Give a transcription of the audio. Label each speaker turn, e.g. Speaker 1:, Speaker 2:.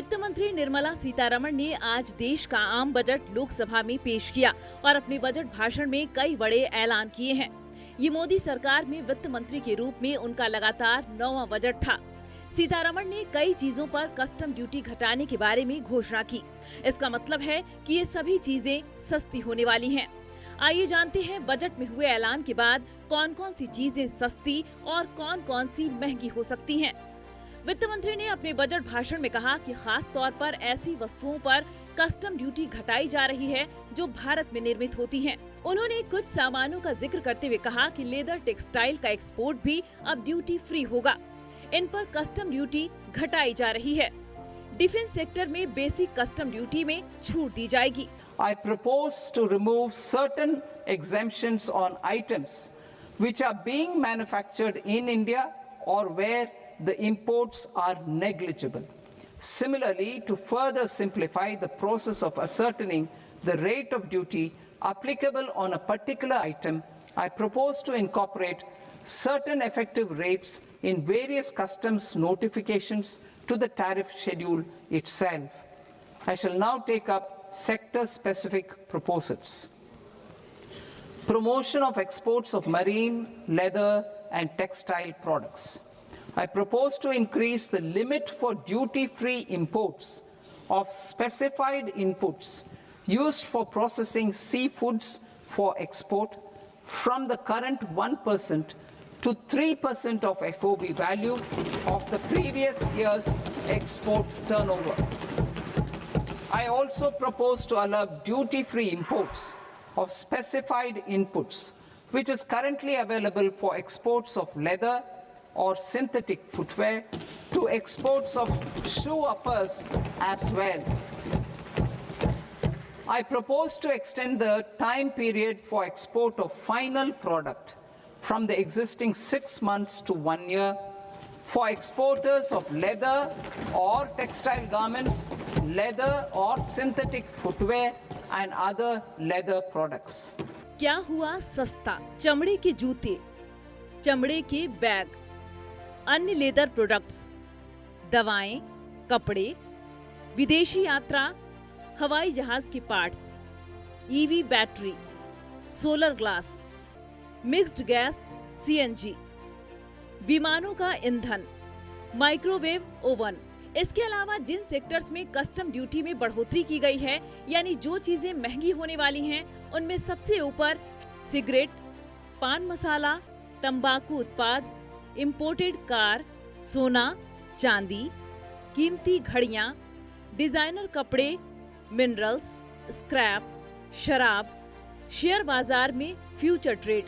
Speaker 1: वित्त मंत्री निर्मला सीतारमण ने आज देश का आम बजट लोकसभा में पेश किया और अपने बजट भाषण में कई बड़े ऐलान किए हैं। ये मोदी सरकार में वित्त मंत्री के रूप में उनका लगातार 9वां बजट था। सीतारमण ने कई चीजों पर कस्टम ड्यूटी घटाने के बारे में घोषणा की। इसका मतलब है कि ये सभी चीजें सस्ती होने वाली हैं। आइए जानते हैं बजट में हुए ऐलान के बाद कौन कौन सी चीजें सस्ती और कौन कौन सी महंगी हो सकती हैं। वित्त मंत्री ने अपने बजट भाषण में कहा कि खास तौर पर ऐसी वस्तुओं पर कस्टम ड्यूटी घटाई जा रही है जो भारत में निर्मित होती हैं। उन्होंने कुछ सामानों का जिक्र करते हुए कहा कि लेदर टेक्सटाइल का एक्सपोर्ट भी अब ड्यूटी फ्री होगा। इन पर कस्टम ड्यूटी घटाई जा रही है। डिफेंस सेक्टर में बेसिक कस्टम ड्यूटी में छूट दी जाएगी।
Speaker 2: I propose to remove certain exemptions on items which are being manufactured in India or where the imports are negligible. Similarly, to further simplify the process of ascertaining the rate of duty applicable on a particular item, I propose to incorporate certain effective rates in various customs notifications to the tariff schedule itself. I shall now take up sector-specific proposals. Promotion of exports of marine, leather and textile products. I propose to increase the limit for duty-free imports of specified inputs used for processing seafoods for export from the current 1% to 3% of FOB value of the previous year's export turnover. I also propose to allow duty-free imports of specified inputs, which is currently available for exports of leather or synthetic footwear, to exports of shoe uppers as well. I propose to extend the time period for export of final product from the existing 6 months to 1 year for exporters of leather or textile garments, leather or synthetic footwear and other leather products.
Speaker 1: क्या हुआ सस्ता? चमड़े के जूते, चमड़े के bag, अन्य leather products, दवाएं, कपड़े, विदेशी यात्रा, हवाई जहाज के parts, EV battery, solar glass, mixed gas CNG, विमानों का ईंधन, माइक्रोवेव ओवन। इसके अलावा जिन सेक्टर्स में कस्टम ड्यूटी में बढ़ोतरी की गई है, यानी जो चीजें महंगी होने वाली हैं, उनमें सबसे ऊपर सिगरेट, पान मसाला, तंबाकू उत्पाद, इंपोर्टेड कार, सोना, चांदी, कीमती घड़ियां, डिजाइनर कपड़े, मिनरल्स, स्क्रैप, शराब, शेयर बाजार में फ्यूचर ट्रेड।